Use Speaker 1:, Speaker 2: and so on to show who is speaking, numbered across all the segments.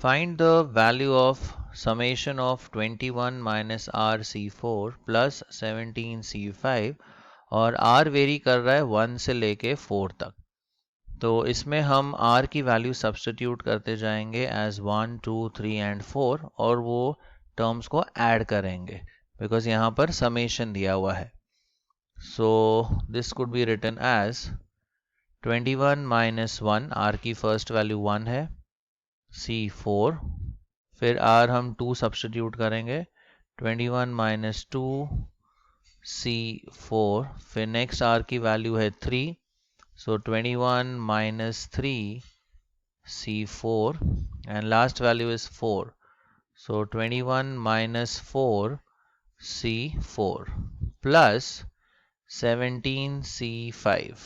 Speaker 1: Find the value of summation of 21 minus RC4 plus 17C5 और R very कर रहा है 1 से लेके 4 तक। तो इसमें हम R की वैल्यू सब्स्टिट्यूट करते जाएंगे एज 1, 2, 3 एंड 4 और वो टर्म्स को ऐड करेंगे बिकॉज यहाँ पर समेशन दिया हुआ है। So this could be written as 21 minus 1, R की फर्स्ट वैल्यू 1 है, C4, फिर R हम 2 सब्स्टिट्यूट करेंगे, 21 माइनस 2 C4, फिर नेक्स्ट R की वैल्यू है 3, so 21 minus 3 C4 and last value is 4, so 21 minus 4 C4 plus 17 C5।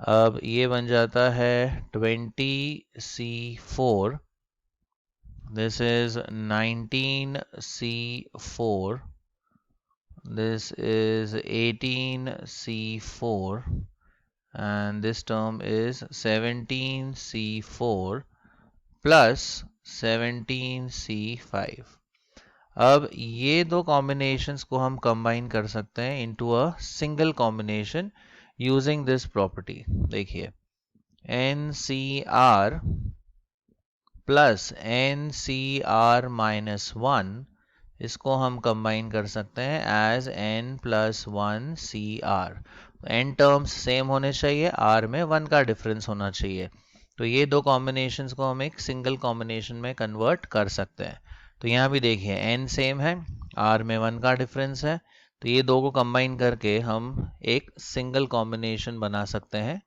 Speaker 1: अब ये बन जाता है 20 C4, this is 19 C4, this is 18 C4 and this term is 17C4 plus 17C5। अब ये दो कॉम्बिनेशंस को हम कंबाइन कर सकते हैं into a single combination using this property. देखिए NCR प्लस NCR माइनस 1, इसको हम कंबाइन कर सकते हैं as n plus 1 CR। n terms same होने चाहिए, r में 1 का डिफरेंस होना चाहिए। तो ये दो कॉम्बिनेशंस को हम एक सिंगल कॉम्बिनेशन में कन्वर्ट कर सकते हैं। तो यहाँ भी देखिए n सेम है, r में 1 का डिफरेंस है, तो ये दो को कंबाइन करके हम एक सिंगल कॉम्बिनेशन बना सकते हैं।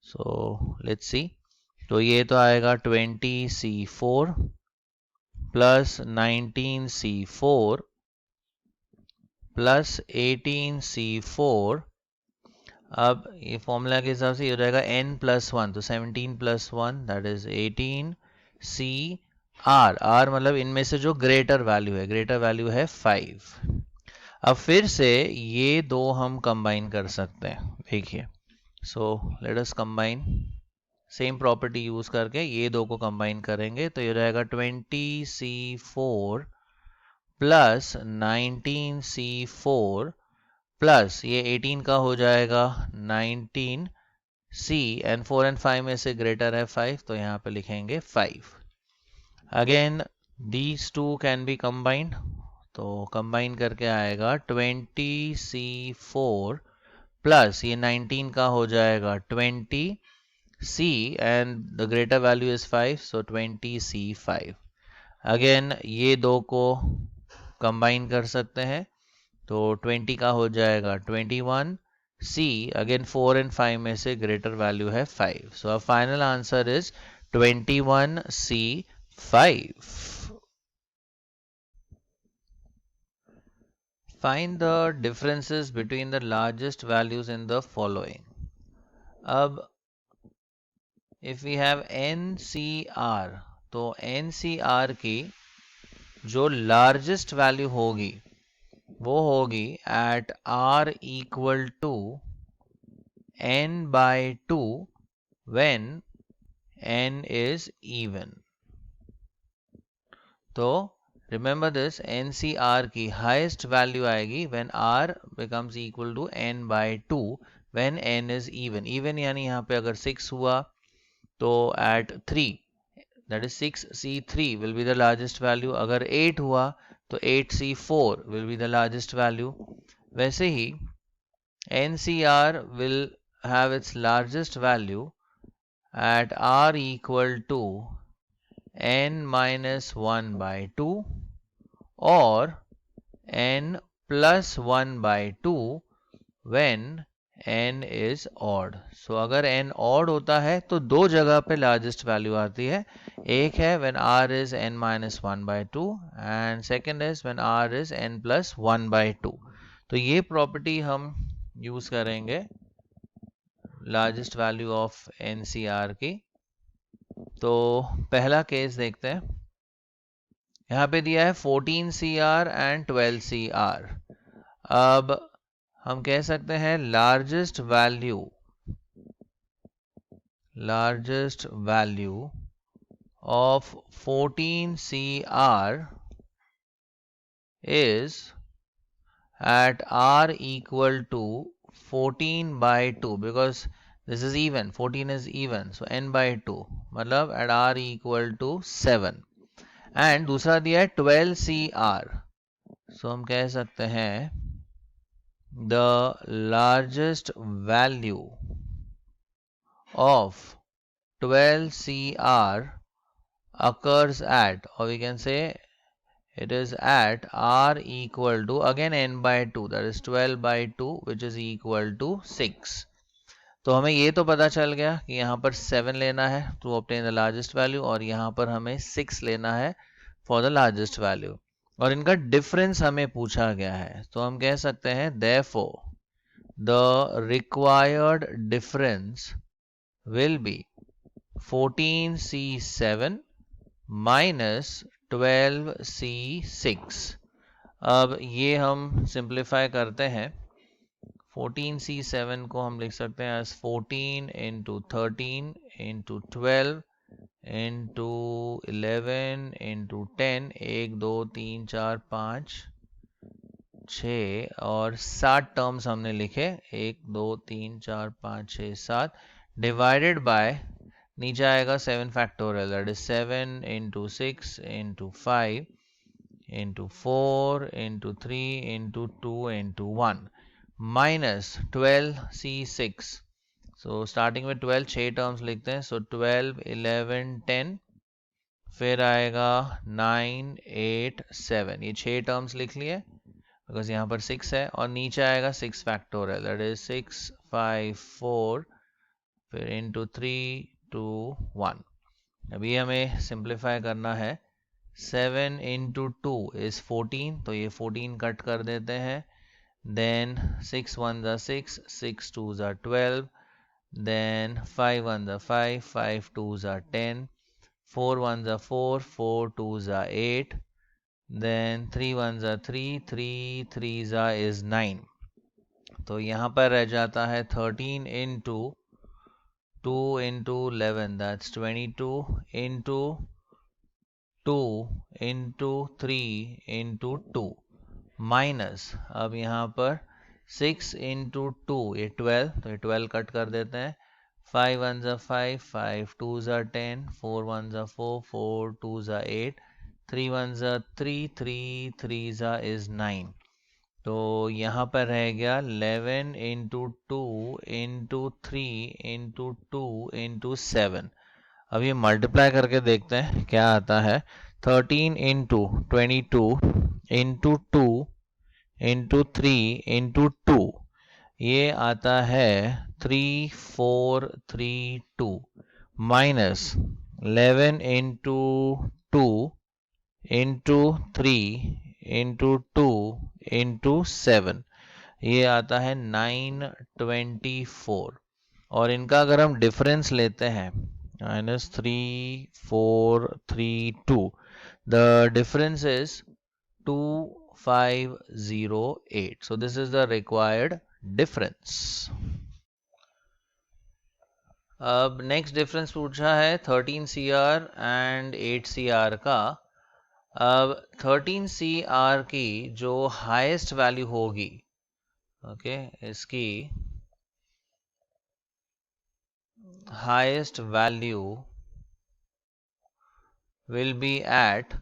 Speaker 1: सो लेट्स सी, तो ये तो आएगा 20C4 plus 19C4 plus 18C4। अब ये फॉर्मूला के हिसाब से ये हो जाएगा n प्लस 1, तो 17 plus 1 that is 18CR। R मतलब इनमें से जो ग्रेटर वैल्यू है, ग्रेटर वैल्यू है 5। अब फिर से ये दो हम कंबाइन कर सकते हैं। देखिए so let us combine, same property use करके ये दो को कंबाइन करेंगे तो ये हो जाएगा 20C4 प्लस 19C4 प्लस ये 18 का हो जाएगा 19C एंड 4 एंड 5 में से ग्रेटर है 5, तो यहाँ पे लिखेंगे 5। Again these two can be combined, तो कंबाइन करके आएगा 20C4 प्लस ये 19 का हो जाएगा 20C and the greater value is 5, so 20C5। Again ये दो को कंबाइन कर सकते हैं, तो 20 का हो जाएगा 21C, अगेन 4 एंड 5 में से ग्रेटर वैल्यू है 5, so final answer is 21C5। Find the differences between the largest values in the following। अब if we have NCR, तो NCR की जो लार्जेस्ट वैल्यू होगी वो होगी at R equal to n/2 when n is even। तो remember this, NCR की highest value आएगी when R becomes equal to n/2 when n is even। Even यानी यहाँ पे अगर 6 हुआ तो at 3 that is 6C3 will be the largest value, अगर 8 हुआ तो 8C4 will be the largest value। वैसे ही NCR will have its largest value at R equal to n-1/2 or n plus 1/2 when n is odd। so अगर n odd होता है तो दो जगह पे लार्जेस्ट वैल्यू आती है, एक है when r is n-1/2 and second is when r is n plus 1/2। तो ये प्रॉपर्टी हम यूज करेंगे लार्जेस्ट वैल्यू ऑफ NCR की। तो पहला केस देखते हैं, यहाँ पे दिया है 14CR एंड 12CR। अब हम कह सकते हैं largest value of 14 CR is at R equal to 14 by 2, because this is even, 14 is even, so n by 2, मतलब at R equal to 7. And दूसरा दिया है 12 CR, सो हम कह सकते हैं the largest value of 12 CR occurs at, or we can say it is at R equal to again n by 2, that is 12 by 2, which is equal to 6. तो हमें ये तो पता चल गया कि यहाँ पर 7 लेना है to obtain the largest value, और यहाँ पर हमें 6 लेना है फॉर द लार्जेस्ट वैल्यू, और इनका डिफरेंस हमें पूछा गया है। तो हम कह सकते हैं therefore the required difference will be 14C7 minus 12C6। अब ये हम सिंप्लीफाई करते हैं, 14C7 को हम लिख सकते हैं as 14 into 13 into 12 into 11 into 10, 1 2 3 4 5 6 और 7 टर्म्स हमने लिखे, 1 2 3 4 5 6 7, डिवाइडेड बाय नीचे आएगा 7 factorial, that is 7 into 6 into 5 into 4 into 3 into 2 into 1 minus 12C6। So starting में 12 6 टर्म्स लिखते हैं, सो 12 11 10, फिर आएगा 9 8 7, ये 6 टर्म्स लिख लिए बिकॉज यहाँ पर 6 है, और नीचे आएगा 6 फैक्टोरियल, दैट इज 6 5 4, फिर इंटू 3 2 1। अभी हमें सिंप्लीफाई करना है, 7 into 2 is 14, तो ये 14 कट कर देते हैं, then 6 1s are 6, 6 2s are 12, then 5 1s are 5, 5 2s are 10, 4 1s are 4, 4 2s are 8, then 3 1s are 3, 3 3s are is 9। तो यहाँ पर रह जाता है 13 into 2 into 11, that's 22 into 2 into 3 into 2 minus, अब यहाँ पर 6 into 2, ये 12, तो ये 12 कट कर देते हैं, 5 1s are 5, 5 2s are 10, 4 1s are 4, 4 2s are 8, 3 1s are 3, 3 3s are is 9। तो यहाँ पर रह गया 11 into 2 into 3 into 2 into 7। अब ये मल्टीप्लाई करके देखते हैं क्या आता है, 13 into 22 into 2 into 3 into 2, ये आता है 3 4 3 2 minus 11 into 2 into 3 into 2 into 7, ये आता है 924। और इनका अगर हम डिफरेंस लेते हैं -3432, the difference is 2508, so this is the required difference। अब नेक्स्ट डिफरेंस पूछा है 13 CR एंड 8 CR का। अब 13 CR की जो हाईएस्ट वैल्यू होगी, ओके, इसकी highest value will be at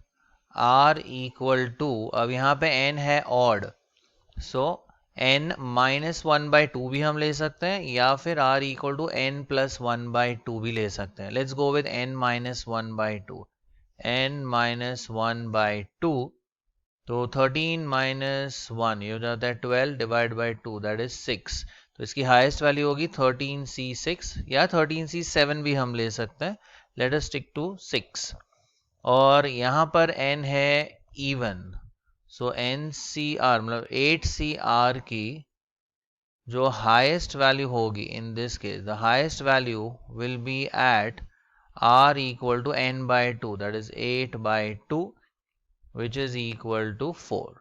Speaker 1: R equal to, अब यहाँ पे n है ऑड, सो n -1/2 भी हम ले सकते हैं, या फिर R इक्वल टू n + 1/2 भी ले सकते हैं। Let's go with n -1/2, n -1/2, तो 13 - 1 ये हो जाता है 12 डिवाइड बाई 2, दैट इज 6। तो इसकी हाईएस्ट वैल्यू होगी 13C6 या 13C7 भी हम ले सकते हैं, लेट अस स्टिक टू 6। और यहाँ पर n है इवन, सो NCR मतलब 8CR की जो हाईएस्ट वैल्यू होगी, in this case the highest value will be at R equal to n/2, that is 8/2, which is equal to 4।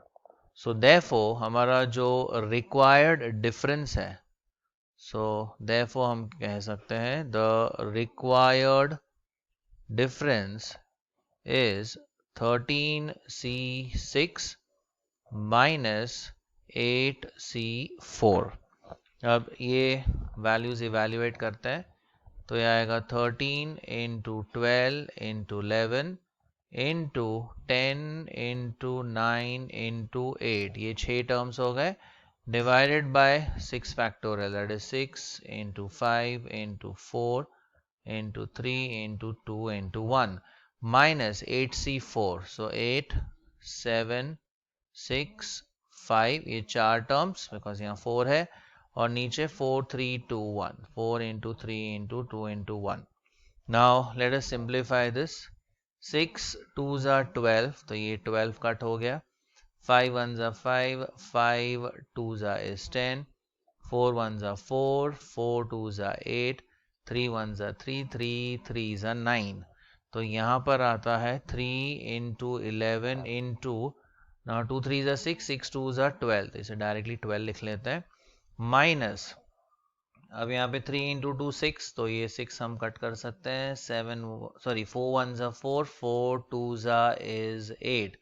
Speaker 1: so therefore हमारा जो required difference है, so therefore हम कह सकते हैं the required difference is 13C6 minus 8C4. अब ये values evaluate करते हैं तो ये आएगा 13 into 12 into 11 into 10 into 9 into 8, ये 6 टर्म्स हो गए, divided by 6 factorial, that is 6 into 5 into 4 into 3 into 2 into 1 minus 8C4. So 8, 7, 6, 5, ये 4 terms because यहाँ 4 है, और नीचे 4, 3, 2, 1, 4 into 3 into 2 into 1. Now let us simplify this. 6 2s are 12, तो ये 12 कट हो गया. 5 1s are 5, 5 2s are is 10, 4 1s are 4, 4 2s are 8, 3 1s are 3, 3 3s are 9. तो यहाँ पर आता है 3 into 11 into, now 2 3s are 6, 6 2s are 12, तो इसे डायरेक्टली 12 लिख लेते हैं, माइनस, अब यहाँ पे 3 इंटू 2 6, तो ये 6 हम कट कर सकते हैं, 7 sorry 4 1s are 4, 4 2s are is 8.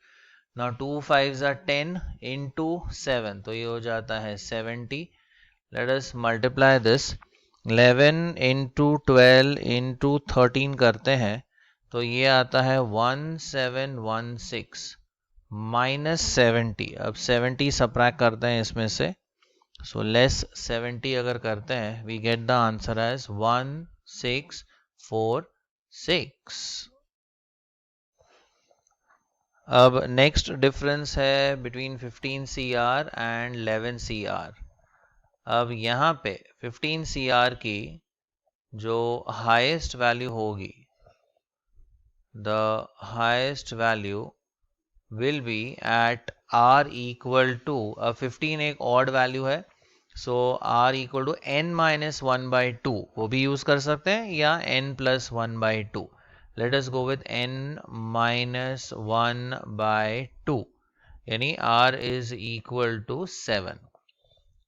Speaker 1: Now 2 5s are 10 into 7, तो ये हो जाता है 70. Let us multiply this. 11 into 12 into 13 करते हैं तो ये आता है 1716 minus 70. अब 70 subtract करते हैं इसमें से, so less 70 अगर करते हैं, we get the answer as 1646. अब नेक्स्ट डिफरेंस है बिटवीन 15 CR एंड 11 CR. अब यहाँ पे 15 CR की जो हाईएस्ट वैल्यू होगी, the highest value will be at R equal to, अब 15 एक ऑड वैल्यू है, so R equal to n minus 1/2, वो भी यूज कर सकते हैं, या n plus 1/2. Let us go with n minus 1/2, यानी R इज इक्वल टू 7.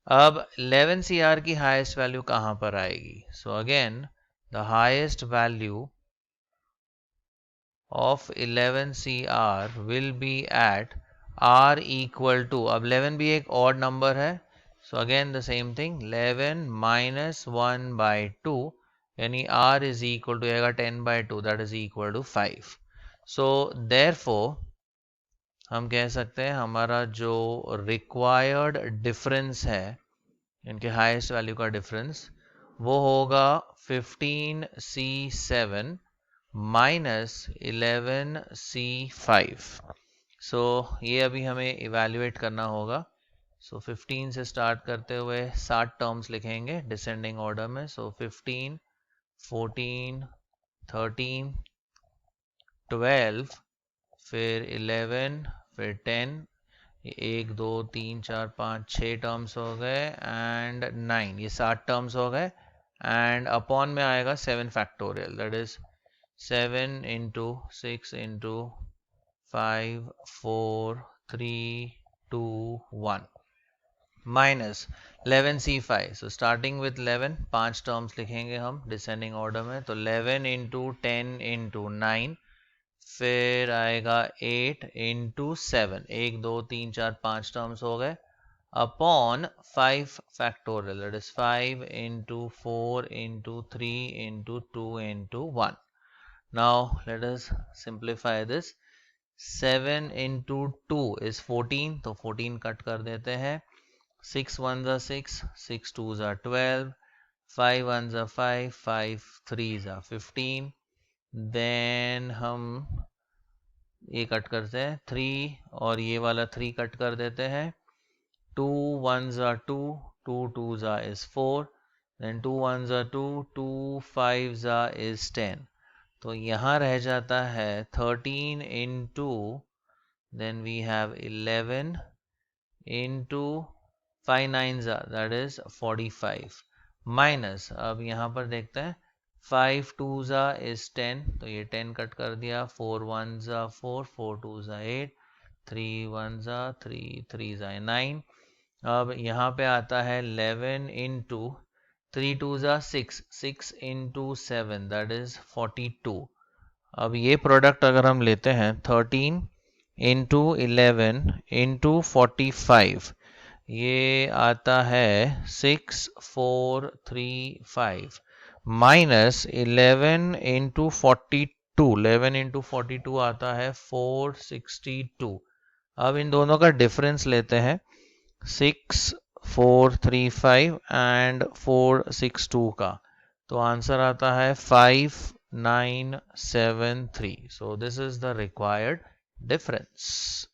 Speaker 1: अब 11 CR की हाईएस्ट वैल्यू कहां पर आएगी? So again the highest value of 11 CR will be at R equal to, अब 11 भी एक odd number है, so again the same thing, 11 minus 1/2, यानी R is equal to आएगा 10/2, that is equal to 5. So therefore हम कह सकते हैं हमारा जो required difference है, इनके हाईएस्ट वैल्यू का डिफरेंस, वो होगा 15C7 माइनस 11C5. सो ये अभी हमें इवेल्युएट करना होगा. सो 15 से स्टार्ट करते हुए 7 टर्म्स लिखेंगे डिसेंडिंग ऑर्डर में. सो 15, 14, 13, 12, फिर 11, फिर 10, 1 2 3 4 5 6 टर्म्स हो गए, एंड 9, ये 7 टर्म्स हो गए, एंड अपॉन में आएगा 7 factorial, that is 7 into 6 into 5 4 3 2 1 minus 11C5. So starting with 11, 5 terms लिखेंगे हम डिसेंडिंग ऑर्डर में, तो 11 into 10 into 9, फिर आएगा 8 into 7, 1 2 3 4 5 टर्म्स हो गए, upon 5 factorial, that is 5 into 4 into 3 into 2 into 1. Now let us simplify this. 7 into 2 is 14, तो 14 cut कर देते हैं. 6 1s are 6, 6 2s are 12, 5 1s are 5, 5 3s are 15. Then हम ये कट करते हैं 3, और ये वाला 3 कट कर देते हैं. 2 1s are 2, 2 2s are is 4, then 2 1s are 2, 2 5s are is 10. तो यहाँ रह जाता है 13 into, then we have 11 into 5 9s are, that is 45, minus, अब यहाँ पर देखते हैं 5 2s are is 10, तो ये 10 कट कर दिया. 4 1s are 4, 4 2s are 8, 3 1s are 3, 3s are 9. अब यहाँ पे आता है 11 into 3 2s are 6, 6 into 7, that is 42, अब ये प्रोडक्ट अगर हम लेते हैं 13 इंटू 11 इंटू 45, ये आता है 6435 माइनस 11 इंटू 42, 11 इंटू 42 आता है 462। अब इन दोनों का डिफरेंस लेते हैं 6435 एंड 462 का, तो आंसर आता है 5973। So this is the required difference.